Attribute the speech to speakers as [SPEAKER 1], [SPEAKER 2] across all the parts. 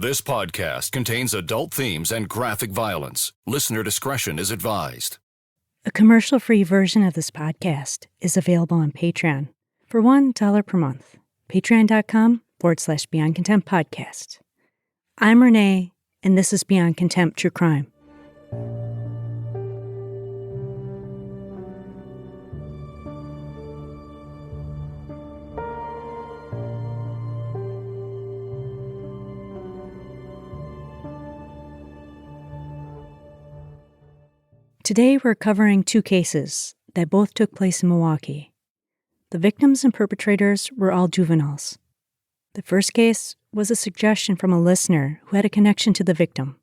[SPEAKER 1] This podcast contains adult themes and graphic violence. Listener discretion is advised.
[SPEAKER 2] A commercial-free version of this podcast is available on Patreon for $1 per month. Patreon.com/Beyond Contempt podcast. I'm Renee, and this is Beyond Contempt True Crime. Today we're covering two cases that both took place in Milwaukee. The victims and perpetrators were all juveniles. The first case was a suggestion from a listener who had a connection to the victim.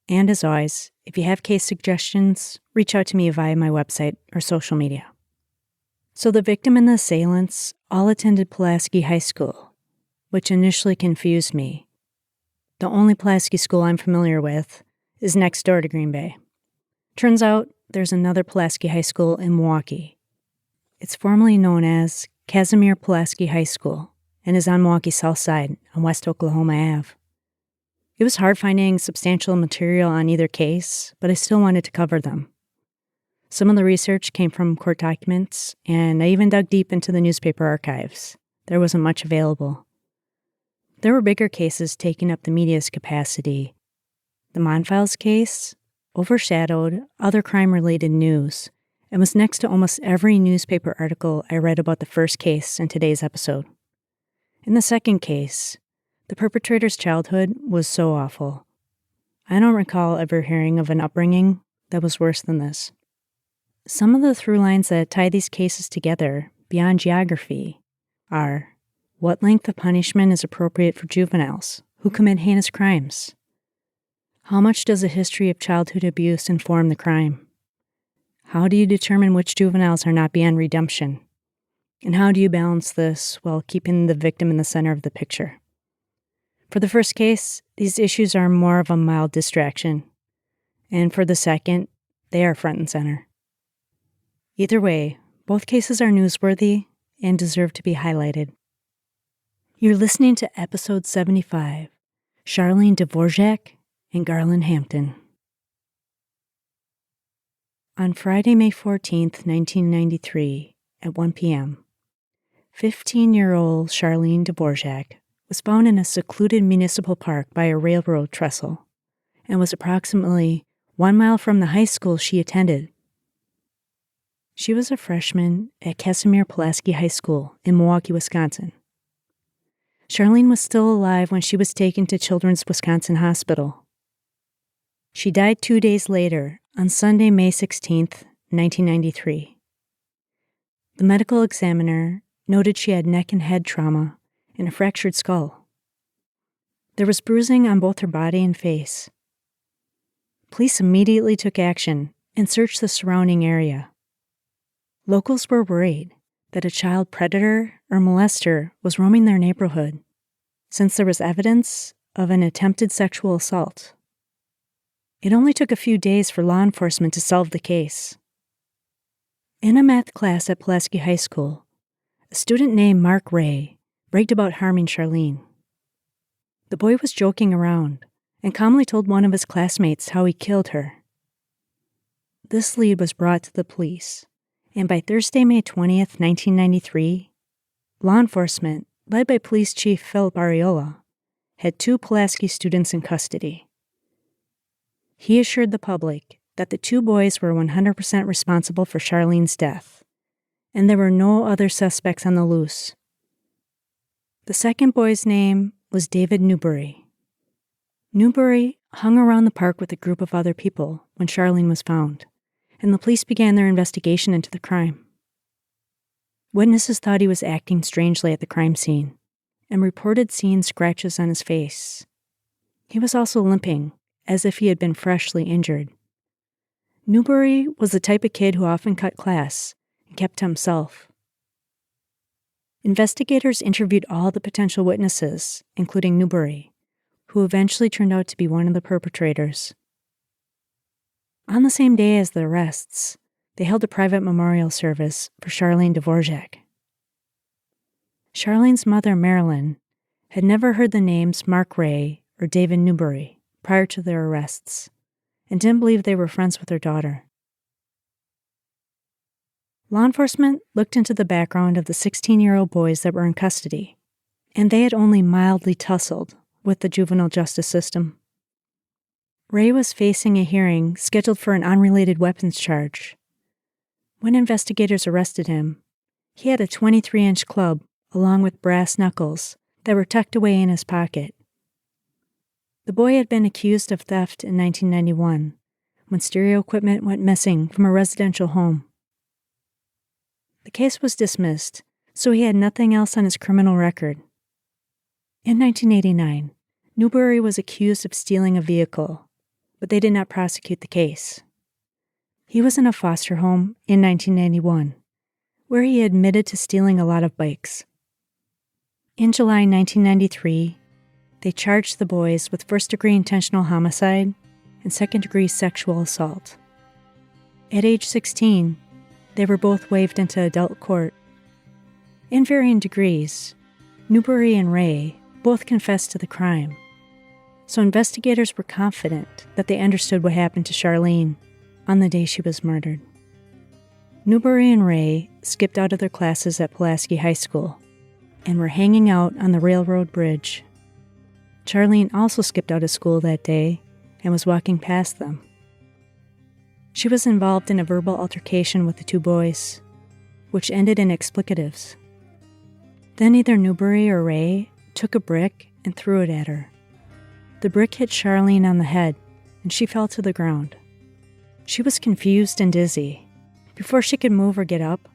[SPEAKER 2] And as always, if you have case suggestions, reach out to me via my website or social media. So the victim and the assailants all attended Pulaski High School, which initially confused me. The only Pulaski school I'm familiar with is next door to Green Bay. Turns out there's another Pulaski High School in Milwaukee. It's formerly known as Casimir Pulaski High School and is on Milwaukee's south side on West Oklahoma Ave. It was hard finding substantial material on either case, but I still wanted to cover them. Some of the research came from court documents, and I even dug deep into the newspaper archives. There wasn't much available. There were bigger cases taking up the media's capacity. The Monfiles case overshadowed other crime-related news and was next to almost every newspaper article I read about the first case in today's episode. In the second case, the perpetrator's childhood was so awful. I don't recall ever hearing of an upbringing that was worse than this. Some of the through lines that tie these cases together, beyond geography, are: what length of punishment is appropriate for juveniles who commit heinous crimes? How much does a history of childhood abuse inform the crime? How do you determine which juveniles are not beyond redemption? And how do you balance this while keeping the victim in the center of the picture? For the first case, these issues are more of a mild distraction. And for the second, they are front and center. Either way, both cases are newsworthy and deserve to be highlighted. You're listening to episode 75, Charlene Dvorak and Garland Hampton. On Friday, May 14th, 1993, at 1 p.m., 15-year-old Charlene Dvorak was found in a secluded municipal park by a railroad trestle and was approximately 1 mile from the high school she attended. She was a freshman at Casimir Pulaski High School in Milwaukee, Wisconsin. Charlene was still alive when she was taken to Children's Wisconsin Hospital. She died 2 days later, on Sunday, May 16th, 1993. The medical examiner noted she had neck and head trauma and a fractured skull. There was bruising on both her body and face. Police immediately took action and searched the surrounding area. Locals were worried that a child predator or molester was roaming their neighborhood, since there was evidence of an attempted sexual assault. It only took a few days for law enforcement to solve the case. In a math class at Pulaski High School, a student named Mark Ray bragged about harming Charlene. The boy was joking around and calmly told one of his classmates how he killed her. This lead was brought to the police, and by Thursday, May 20th, 1993, law enforcement, led by Police Chief Philip Ariola, had 2 Pulaski students in custody. He assured the public that the 2 boys were 100% responsible for Charlene's death, and there were no other suspects on the loose. The second boy's name was David Newbury. Newbury hung around the park with a group of other people when Charlene was found, and the police began their investigation into the crime. Witnesses thought he was acting strangely at the crime scene and reported seeing scratches on his face. He was also limping, as if he had been freshly injured. Newbury was the type of kid who often cut class and kept to himself. Investigators interviewed all the potential witnesses, including Newbury, who eventually turned out to be one of the perpetrators. On the same day as the arrests, they held a private memorial service for Charlene Dvorak. Charlene's mother, Marilyn, had never heard the names Mark Ray or David Newbury, prior to their arrests, and didn't believe they were friends with their daughter. Law enforcement looked into the background of the 16-year-old boys that were in custody, and they had only mildly tussled with the juvenile justice system. Ray was facing a hearing scheduled for an unrelated weapons charge. When investigators arrested him, he had a 23-inch club along with brass knuckles that were tucked away in his pocket. The boy had been accused of theft in 1991 when stereo equipment went missing from a residential home. The case was dismissed, so he had nothing else on his criminal record. In 1989, Newbury was accused of stealing a vehicle, but they did not prosecute the case. He was in a foster home in 1991, where he admitted to stealing a lot of bikes. In July 1993, they charged the boys with first-degree intentional homicide and second-degree sexual assault. At age 16, they were both waived into adult court. In varying degrees, Newbury and Ray both confessed to the crime, so investigators were confident that they understood what happened to Charlene on the day she was murdered. Newbury and Ray skipped out of their classes at Pulaski High School and were hanging out on the railroad bridge. Charlene also skipped out of school that day and was walking past them. She was involved in a verbal altercation with the two boys, which ended in explicatives. Then either Newbury or Ray took a brick and threw it at her. The brick hit Charlene on the head, and she fell to the ground. She was confused and dizzy. Before she could move or get up,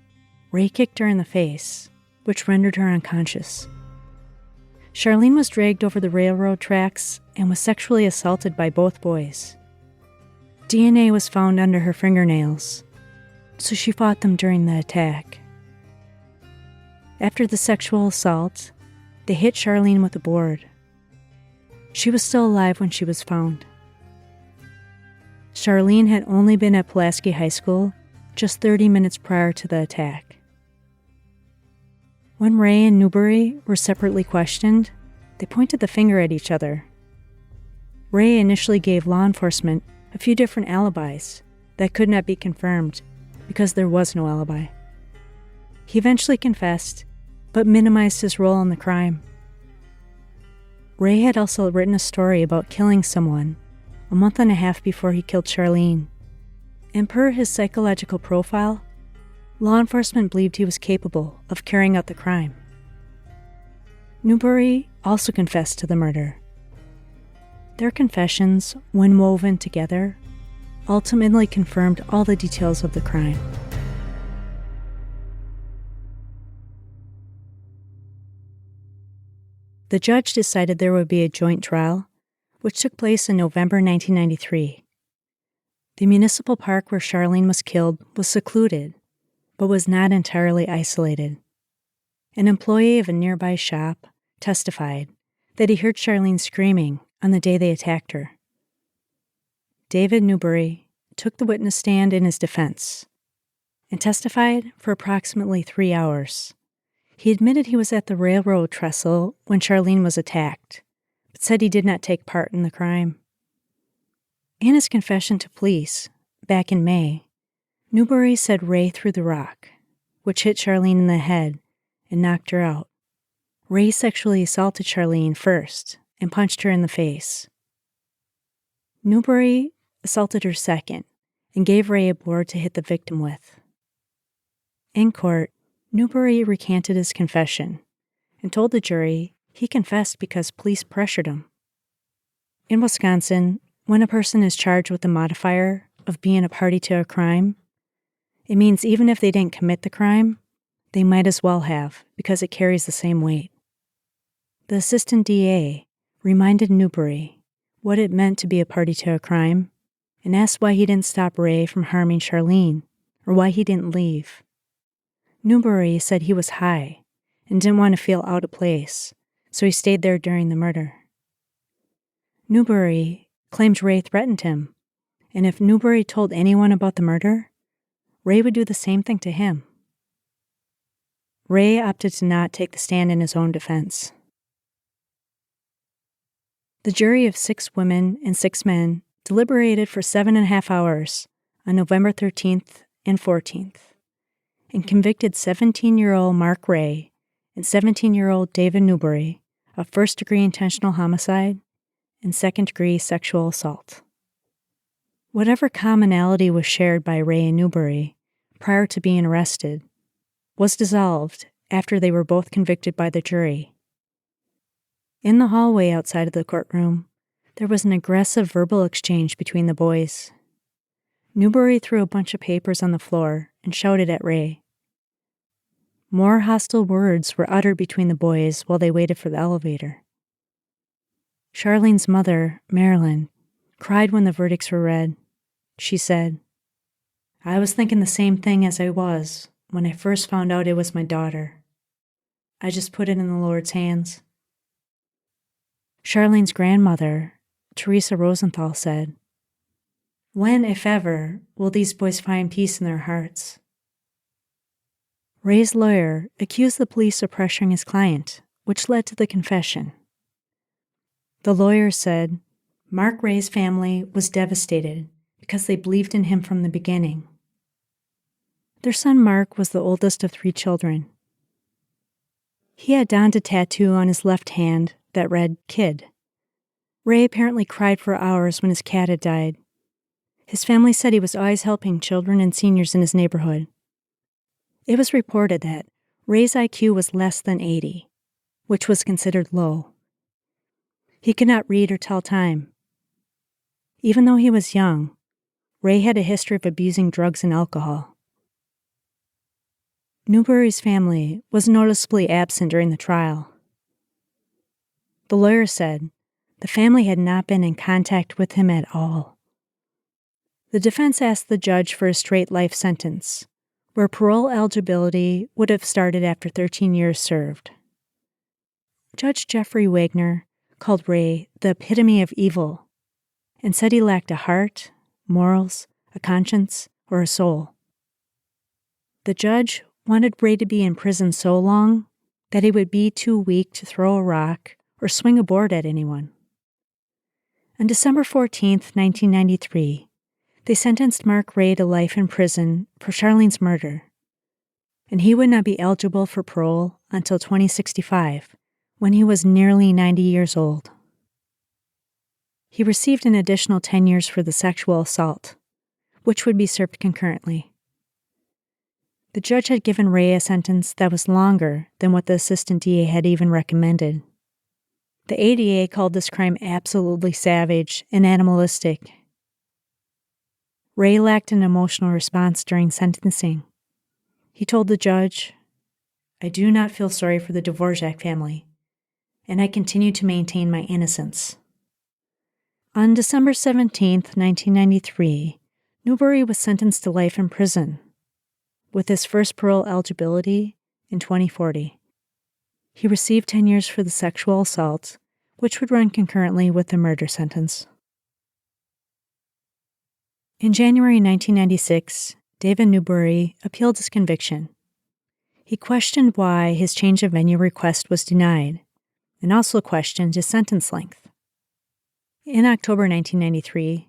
[SPEAKER 2] Ray kicked her in the face, which rendered her unconscious. Charlene was dragged over the railroad tracks and was sexually assaulted by both boys. DNA was found under her fingernails, so she fought them during the attack. After the sexual assault, they hit Charlene with a board. She was still alive when she was found. Charlene had only been at Pulaski High School just 30 minutes prior to the attack. When Ray and Newbury were separately questioned, they pointed the finger at each other. Ray initially gave law enforcement a few different alibis that could not be confirmed because there was no alibi. He eventually confessed, but minimized his role in the crime. Ray had also written a story about killing someone a month and a half before he killed Charlene, and per his psychological profile, law enforcement believed he was capable of carrying out the crime. Newbury also confessed to the murder. Their confessions, when woven together, ultimately confirmed all the details of the crime. The judge decided there would be a joint trial, which took place in November 1993. The municipal park where Charlene was killed was secluded, but was not entirely isolated. An employee of a nearby shop testified that he heard Charlene screaming on the day they attacked her. David Newbury took the witness stand in his defense and testified for approximately 3 hours. He admitted he was at the railroad trestle when Charlene was attacked, but said he did not take part in the crime. In his confession to police, back in May, Newbury said Ray threw the rock, which hit Charlene in the head and knocked her out. Ray sexually assaulted Charlene first and punched her in the face. Newbury assaulted her second and gave Ray a board to hit the victim with. In court, Newbury recanted his confession and told the jury he confessed because police pressured him. In Wisconsin, when a person is charged with the modifier of being a party to a crime, it means even if they didn't commit the crime, they might as well have because it carries the same weight. The assistant DA reminded Newbury what it meant to be a party to a crime and asked why he didn't stop Ray from harming Charlene or why he didn't leave. Newbury said he was high and didn't want to feel out of place, so he stayed there during the murder. Newbury claimed Ray threatened him, and if Newbury told anyone about the murder, Ray would do the same thing to him. Ray opted to not take the stand in his own defense. The jury of 6 women and 6 men deliberated for 7.5 hours on November 13th and 14th and convicted 17-year-old Mark Ray and 17-year-old David Newbury of first-degree intentional homicide and second-degree sexual assault. Whatever commonality was shared by Ray and Newbury prior to being arrested was dissolved after they were both convicted by the jury. In the hallway outside of the courtroom, there was an aggressive verbal exchange between the boys. Newbury threw a bunch of papers on the floor and shouted at Ray. More hostile words were uttered between the boys while they waited for the elevator. Charlene's mother, Marilyn, cried when the verdicts were read. She said, "I was thinking the same thing as I was when I first found out it was my daughter. I just put it in the Lord's hands." Charlene's grandmother, Teresa Rosenthal, said, "When, if ever, will these boys find peace in their hearts?" Ray's lawyer accused the police of pressuring his client, which led to the confession. The lawyer said, Mark Ray's family was devastated because they believed in him from the beginning. Their son Mark was the oldest of 3 children. He had donned a tattoo on his left hand that read, "Kid." Ray apparently cried for hours when his cat had died. His family said he was always helping children and seniors in his neighborhood. It was reported that Ray's IQ was less than 80, which was considered low. He could not read or tell time. Even though he was young, Ray had a history of abusing drugs and alcohol. Newbury's family was noticeably absent during the trial. The lawyer said the family had not been in contact with him at all. The defense asked the judge for a straight life sentence, where parole eligibility would have started after 13 years served. Judge Jeffrey Wagner called Ray the epitome of evil and said he lacked a heart, morals, a conscience, or a soul. The judge wanted Ray to be in prison so long that he would be too weak to throw a rock or swing a board at anyone. On December 14th, 1993, they sentenced Mark Ray to life in prison for Charlene's murder, and he would not be eligible for parole until 2065, when he was nearly 90 years old. He received an additional 10 years for the sexual assault, which would be served concurrently. The judge had given Ray a sentence that was longer than what the assistant DA had even recommended. The ADA called this crime absolutely savage and animalistic. Ray lacked an emotional response during sentencing. He told the judge, "I do not feel sorry for the Dvorak family, and I continue to maintain my innocence." On December 17th, 1993, Newbury was sentenced to life in prison, with his first parole eligibility in 2040. He received 10 years for the sexual assault, which would run concurrently with the murder sentence. In January 1996, David Newbury appealed his conviction. He questioned why his change of venue request was denied, and also questioned his sentence length. In October 1993,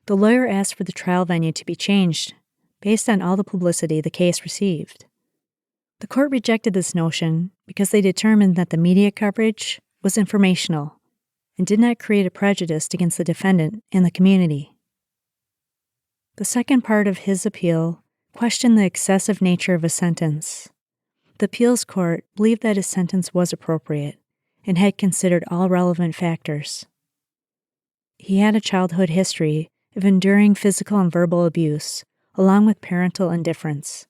[SPEAKER 2] the lawyer asked for the trial venue to be changed based on all the publicity the case received. The court rejected this notion because they determined that the media coverage was informational and did not create a prejudice against the defendant and the community. The second part of his appeal questioned the excessive nature of his sentence. The appeals court believed that his sentence was appropriate and had considered all relevant factors. He had a childhood history of enduring physical and verbal abuse, along with parental indifference.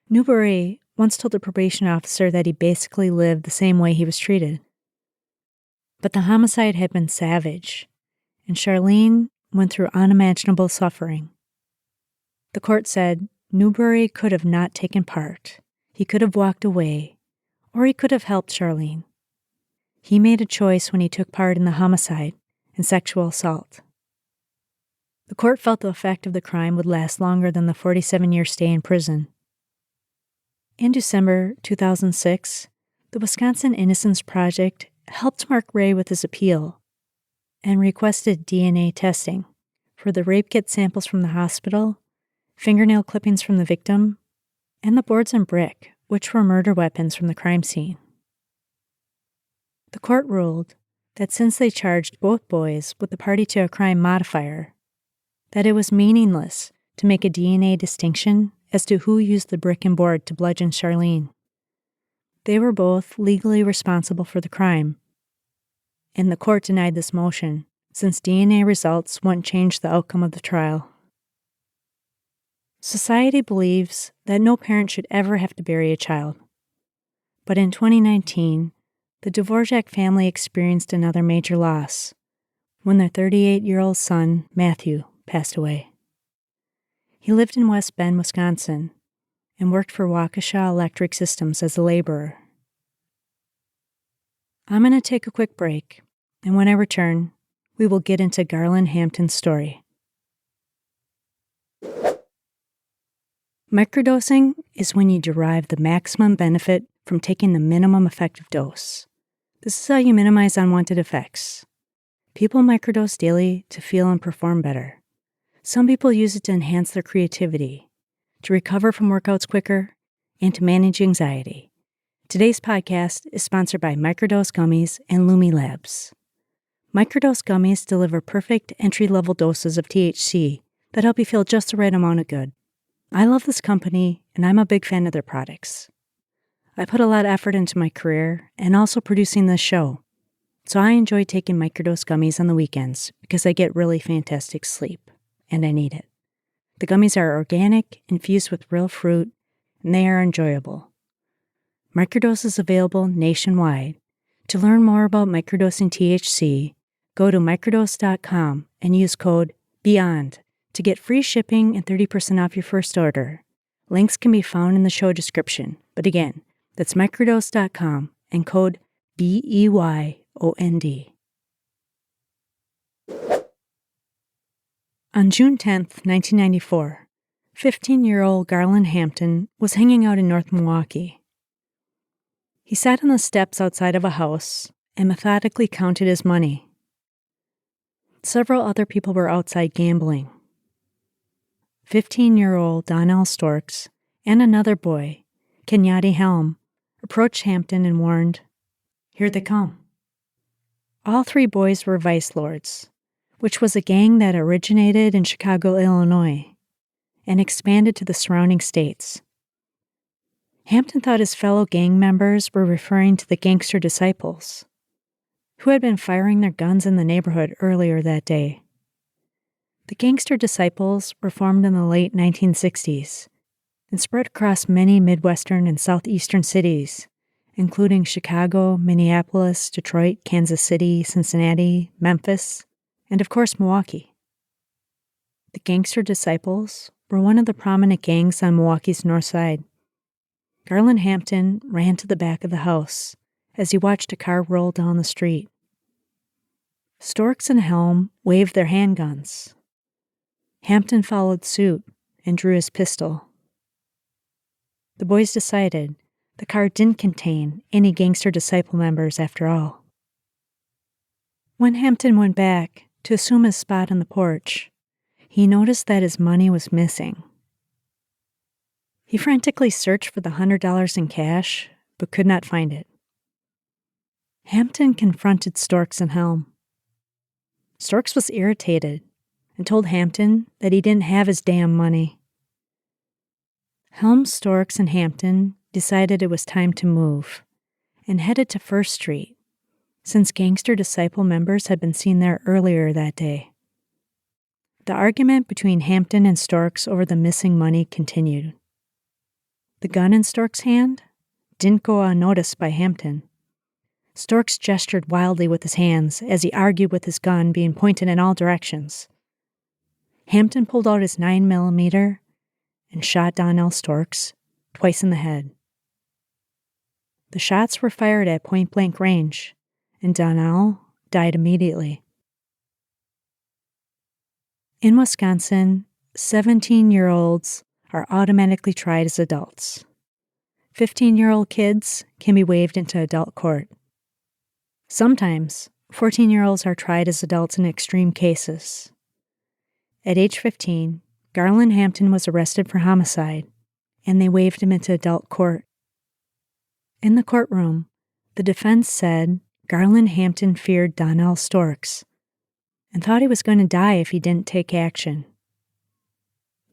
[SPEAKER 2] Newbury once told the probation officer that he basically lived the same way he was treated. But the homicide had been savage, and Charlene went through unimaginable suffering. The court said Newbury could have not taken part. He could have walked away, or he could have helped Charlene. He made a choice when he took part in the homicide and sexual assault. The court felt the effect of the crime would last longer than the 47-year stay in prison. In December 2006, the Wisconsin Innocence Project helped Mark Ray with his appeal and requested DNA testing for the rape kit samples from the hospital, fingernail clippings from the victim, and the boards and brick, which were murder weapons from the crime scene. The court ruled that since they charged both boys with the party to a crime modifier, that it was meaningless to make a DNA distinction as to who used the brick and board to bludgeon Charlene. They were both legally responsible for the crime, and the court denied this motion since DNA results wouldn't change the outcome of the trial. Society believes that no parent should ever have to bury a child. But in 2019, the Dvorak family experienced another major loss when their 38-year-old son, Matthew, passed away. He lived in West Bend, Wisconsin, and worked for Waukesha Electric Systems as a laborer. I'm going to take a quick break, and when I return, we will get into Garland Hampton's story. Microdosing is when you derive the maximum benefit from taking the minimum effective dose. This is how you minimize unwanted effects. People microdose daily to feel and perform better. Some people use it to enhance their creativity, to recover from workouts quicker, and to manage anxiety. Today's podcast is sponsored by Microdose Gummies and Lumi Labs. Microdose Gummies deliver perfect entry-level doses of THC that help you feel just the right amount of good. I love this company, and I'm a big fan of their products. I put a lot of effort into my career and also producing this show, so I enjoy taking microdose gummies on the weekends because I get really fantastic sleep, and I need it. The gummies are organic, infused with real fruit, and they are enjoyable. Microdose is available nationwide. To learn more about microdosing THC, go to microdose.com and use code BEYOND to get free shipping and 30% off your first order. Links can be found in the show description, but again, that's microdose.com and code BEYOND. On June 10th, 1994, 15-year-old Garland Hampton was hanging out in North Milwaukee. He sat on the steps outside of a house and methodically counted his money. Several other people were outside gambling. 15-year-old Donnell Storks and another boy, Kenyatte Helm, approached Hampton and warned, "Here they come." All three boys were vice lords, which was a gang that originated in Chicago, Illinois, and expanded to the surrounding states. Hampton thought his fellow gang members were referring to the gangster disciples, who had been firing their guns in the neighborhood earlier that day. The gangster disciples were formed in the late 1960s and spread across many Midwestern and Southeastern cities, including Chicago, Minneapolis, Detroit, Kansas City, Cincinnati, Memphis, and of course Milwaukee. The gangster disciples were one of the prominent gangs on Milwaukee's north side. Garland Hampton ran to the back of the house as he watched a car roll down the street. Storks and Helm waved their handguns. Hampton followed suit and drew his pistol. The boys decided the car didn't contain any gangster disciple members after all. When Hampton went back to assume his spot on the porch, he noticed that his money was missing. He frantically searched for the $100 in cash, but could not find it. Hampton confronted Storks and Helm. Storks was irritated and told Hampton that he didn't have his damn money. Helm, Storks, and Hampton decided it was time to move and headed to First Street, since gangster disciple members had been seen there earlier that day. The argument between Hampton and Storks over the missing money continued. The gun in Storks' hand didn't go unnoticed by Hampton. Storks gestured wildly with his hands as he argued with his gun being pointed in all directions. Hampton pulled out his 9mm and shot Donnell Storks twice in the head. The shots were fired at point-blank range, and Donnell died immediately. In Wisconsin, 17-year-olds are automatically tried as adults. 15-year-old kids can be waived into adult court. Sometimes, 14-year-olds are tried as adults in extreme cases. At age 15, Garland Hampton was arrested for homicide, and they waived him into adult court. In the courtroom, the defense said Garland Hampton feared Donnell Storks and thought he was going to die if he didn't take action.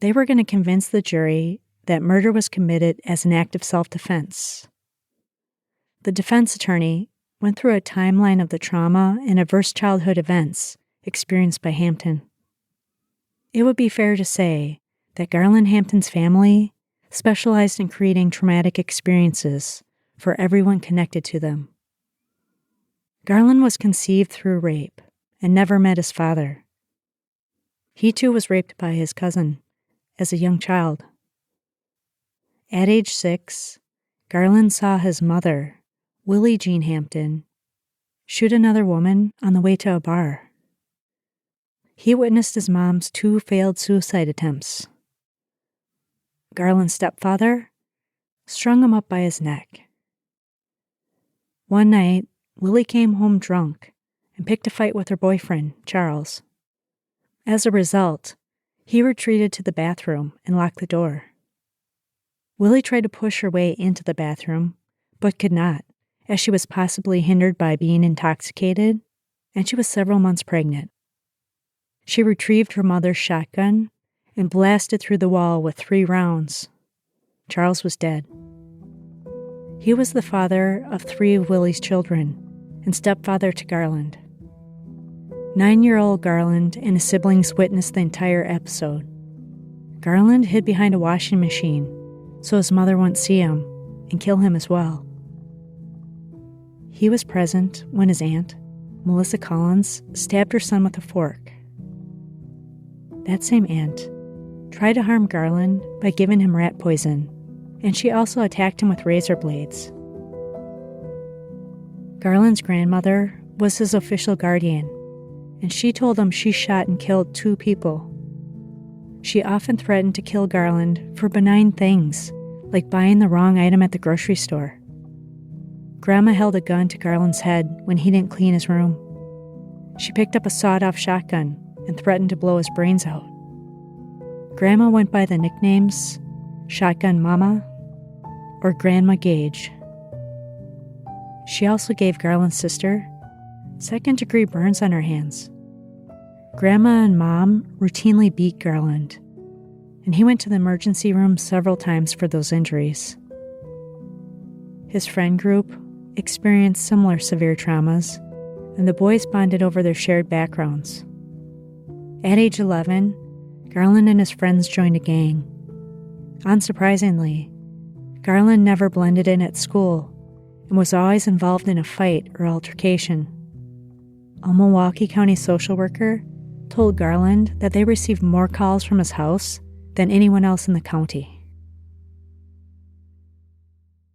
[SPEAKER 2] They were going to convince the jury that murder was committed as an act of self-defense. The defense attorney went through a timeline of the trauma and adverse childhood events experienced by Hampton. It would be fair to say that Garland Hampton's family specialized in creating traumatic experiences for everyone connected to them. Garland was conceived through rape and never met his father. He too was raped by his cousin as a young child. At age 6, Garland saw his mother, Willie Jean Hampton, shoot another woman on the way to a bar. He witnessed his mom's 2 failed suicide attempts. Garland's stepfather strung him up by his neck. One night, Willie came home drunk and picked a fight with her boyfriend, Charles. As a result, he retreated to the bathroom and locked the door. Willie tried to push her way into the bathroom, but could not, as she was possibly hindered by being intoxicated, and she was several months pregnant. She retrieved her mother's shotgun and blasted through the wall with 3 rounds. Charles was dead. He was the father of 3 of Willie's children and stepfather to Garland. 9-year-old Garland and his siblings witnessed the entire episode. Garland hid behind a washing machine so his mother wouldn't see him and kill him as well. He was present when his aunt, Melissa Collins, stabbed her son with a fork. That same aunt tried to harm Garland by giving him rat poison, and she also attacked him with razor blades. Garland's grandmother was his official guardian, and she told him she shot and killed 2 people. She often threatened to kill Garland for benign things, like buying the wrong item at the grocery store. Grandma held a gun to Garland's head when he didn't clean his room. She picked up a sawed-off shotgun and threatened to blow his brains out. Grandma went by the nicknames Shotgun Mama or Grandma Gage. She also gave Garland's sister 2nd-degree burns on her hands. Grandma and Mom routinely beat Garland, and he went to the emergency room several times for those injuries. His friend group experienced similar severe traumas, and the boys bonded over their shared backgrounds. At age 11, Garland and his friends joined a gang. Unsurprisingly, Garland never blended in at school and was always involved in a fight or altercation. A Milwaukee County social worker told Garland that they received more calls from his house than anyone else in the county.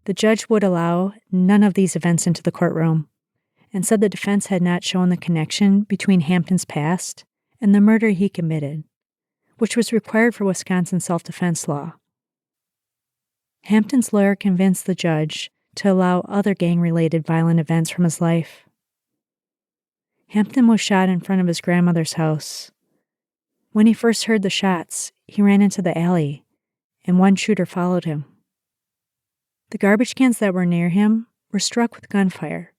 [SPEAKER 2] The judge would allow none of these events into the courtroom and said the defense had not shown the connection between Hampton's past and the murder he committed, which was required for Wisconsin self-defense law. Hampton's lawyer convinced the judge to allow other gang-related violent events from his life. Hampton was shot in front of his grandmother's house. When he first heard the shots, he ran into the alley, and one shooter followed him. The garbage cans that were near him were struck with gunfire.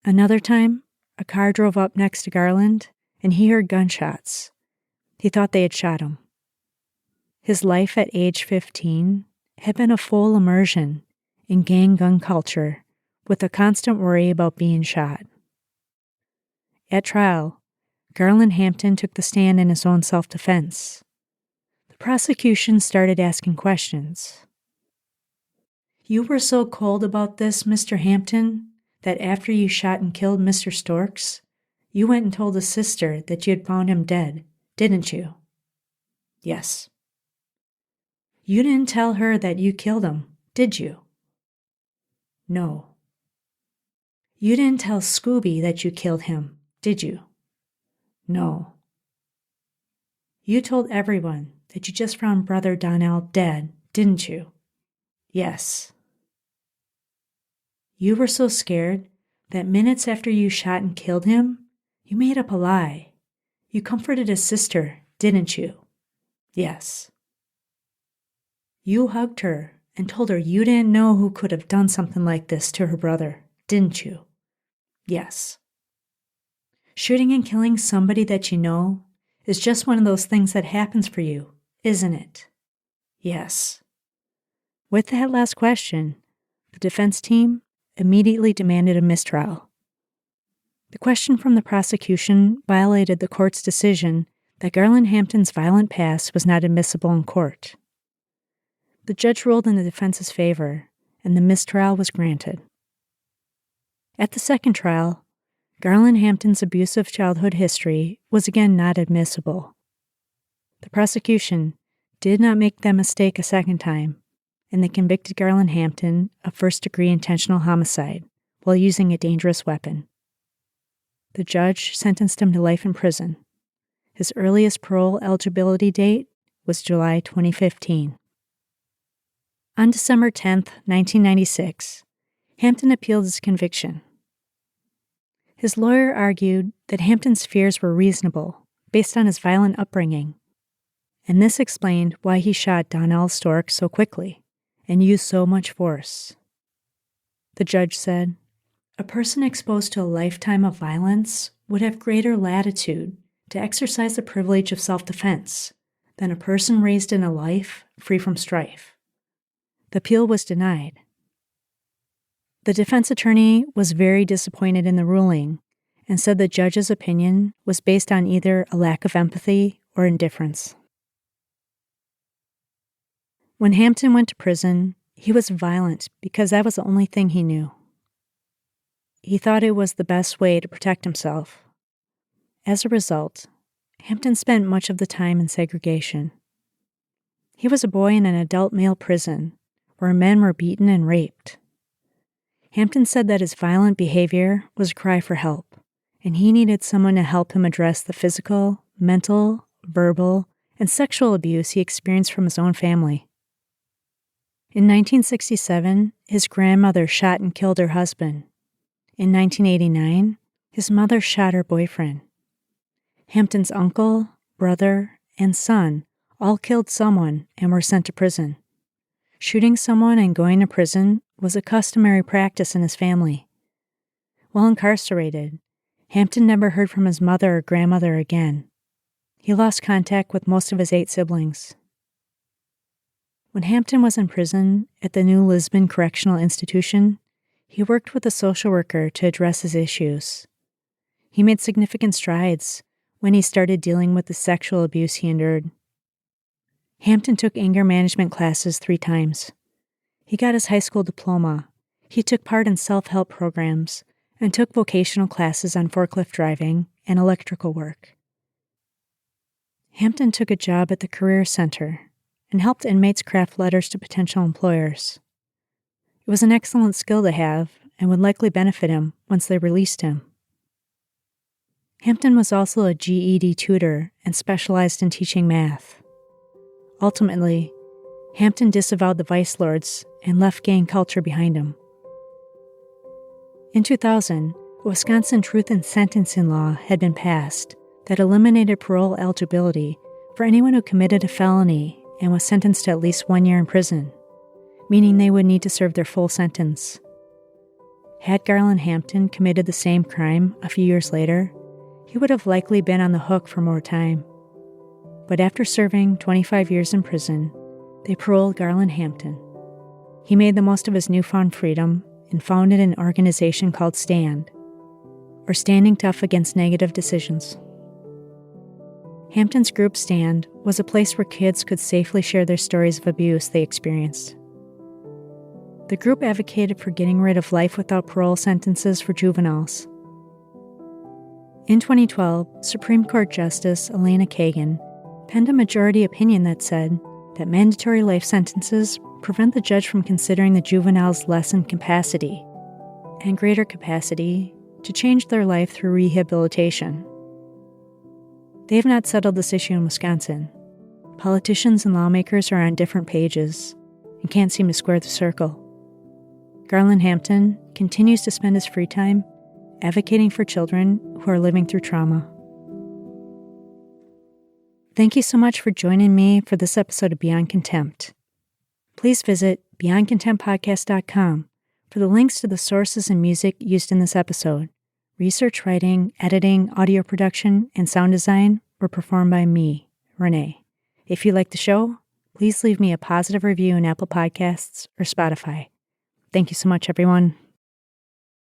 [SPEAKER 2] Another time, a car drove up next to Garland, and he heard gunshots. He thought they had shot him. His life at age 15 had been a full immersion in gang gun culture with a constant worry about being shot. At trial, Garland Hampton took the stand in his own self-defense. The prosecution started asking questions. "You were so cold about this, Mr. Hampton, that after you shot and killed Mr. Storks, you went and told his sister that you had found him dead, didn't you?" "Yes." "You didn't tell her that you killed him, did you?" "No." "You didn't tell Scooby that you killed him, did you?" "No." "You told everyone that you just found Brother Donnell dead, didn't you?" "Yes." "You were so scared that minutes after you shot and killed him, you made up a lie. You comforted his sister, didn't you? Yes. You hugged her and told her you didn't know who could have done something like this to her brother, didn't you? Yes. Shooting and killing somebody that you know is just one of those things that happens for you, isn't it? Yes. With that last question, the defense team immediately demanded a mistrial. The question from the prosecution violated the court's decision that Garland Hampton's violent past was not admissible in court. The judge ruled in the defense's favor, and the mistrial was granted. At the second trial, Garland Hampton's abusive childhood history was again not admissible. The prosecution did not make that mistake a second time, and they convicted Garland Hampton of first-degree intentional homicide while using a dangerous weapon. The judge sentenced him to life in prison. His earliest parole eligibility date was July 2015. On December 10, 1996, Hampton appealed his conviction. His lawyer argued that Hampton's fears were reasonable based on his violent upbringing, and this explained why he shot Donnell Stork so quickly and used so much force. The judge said, "A person exposed to a lifetime of violence would have greater latitude to exercise the privilege of self-defense than a person raised in a life free from strife." The appeal was denied. The defense attorney was very disappointed in the ruling and said the judge's opinion was based on either a lack of empathy or indifference. When Hampton went to prison, he was violent because that was the only thing he knew. He thought it was the best way to protect himself. As a result, Hampton spent much of the time in segregation. He was a boy in an adult male prison where men were beaten and raped. Hampton said that his violent behavior was a cry for help, and he needed someone to help him address the physical, mental, verbal, and sexual abuse he experienced from his own family. In 1967, his grandmother shot and killed her husband. In 1989, his mother shot her boyfriend. Hampton's uncle, brother, and son all killed someone and were sent to prison. Shooting someone and going to prison was a customary practice in his family. While incarcerated, Hampton never heard from his mother or grandmother again. He lost contact with most of his 8 siblings. When Hampton was in prison at the New Lisbon Correctional Institution, he worked with a social worker to address his issues. He made significant strides when he started dealing with the sexual abuse he endured. Hampton took anger management classes 3 times. He got his high school diploma. He took part in self-help programs and took vocational classes on forklift driving and electrical work. Hampton took a job at the Career Center and helped inmates craft letters to potential employers. It was an excellent skill to have and would likely benefit him once they released him. Hampton was also a GED tutor and specialized in teaching math. Ultimately, Hampton disavowed the vice lords and left gang culture behind him. In 2000, a Wisconsin truth in sentencing law had been passed that eliminated parole eligibility for anyone who committed a felony and was sentenced to at least 1 year in prison, meaning they would need to serve their full sentence. Had Garland Hampton committed the same crime a few years later, he would have likely been on the hook for more time. But after serving 25 years in prison, they paroled Garland Hampton. He made the most of his newfound freedom and founded an organization called STAND, or Standing Tough Against Negative Decisions. Hampton's group STAND was a place where kids could safely share their stories of abuse they experienced. The group advocated for getting rid of life without parole sentences for juveniles. In 2012, Supreme Court Justice Elena Kagan penned a majority opinion that said that mandatory life sentences prevent the judge from considering the juvenile's lessened capacity and greater capacity to change their life through rehabilitation. They have not settled this issue in Wisconsin. Politicians and lawmakers are on different pages and can't seem to square the circle. Garland Hampton continues to spend his free time advocating for children who are living through trauma. Thank you so much for joining me for this episode of Beyond Contempt. Please visit beyondcontemptpodcast.com for the links to the sources and music used in this episode. Research writing, editing, audio production, and sound design were performed by me, Renee. If you like the show, please leave me a positive review in Apple Podcasts or Spotify. Thank you so much, everyone.